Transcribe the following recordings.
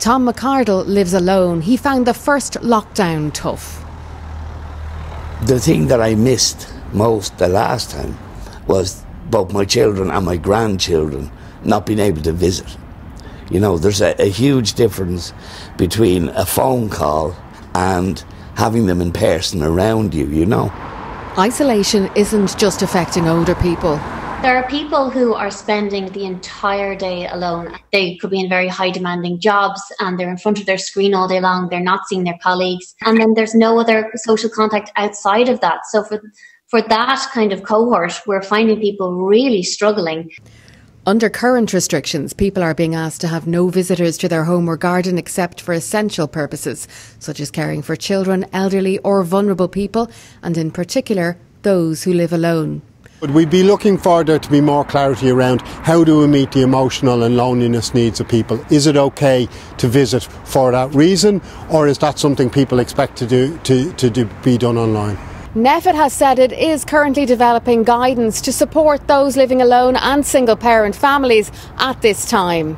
Tom McCardle lives alone. He found the first lockdown tough. The thing that I missed most the last time was both my children and my grandchildren not being able to visit. You know, there's a huge difference between a phone call and having them in person around you, you know. Isolation isn't just affecting older people. There are people who are spending the entire day alone. They could be in very high demanding jobs and they're in front of their screen all day long. They're not seeing their colleagues. And then there's no other social contact outside of that. So for that kind of cohort, we're finding people really struggling. Under current restrictions, people are being asked to have no visitors to their home or garden except for essential purposes, such as caring for children, elderly or vulnerable people, and in particular, those who live alone. Would we be looking for there to be more clarity around how do we meet the emotional and loneliness needs of people? Is it okay to visit for that reason, or is that something people expect to be done online? NPHET has said it is currently developing guidance to support those living alone and single-parent families at this time.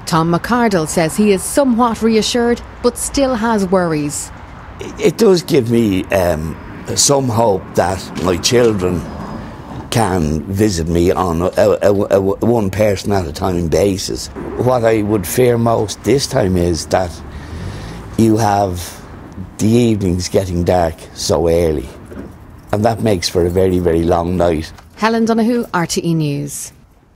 Tom McCardle says he is somewhat reassured, but still has worries. It does give me some hope that my children can visit me on a one person at a time basis. What I would fear most this time is that you have the evenings getting dark so early. And that makes for a very, very long night. Helen Donoghue, RTE News.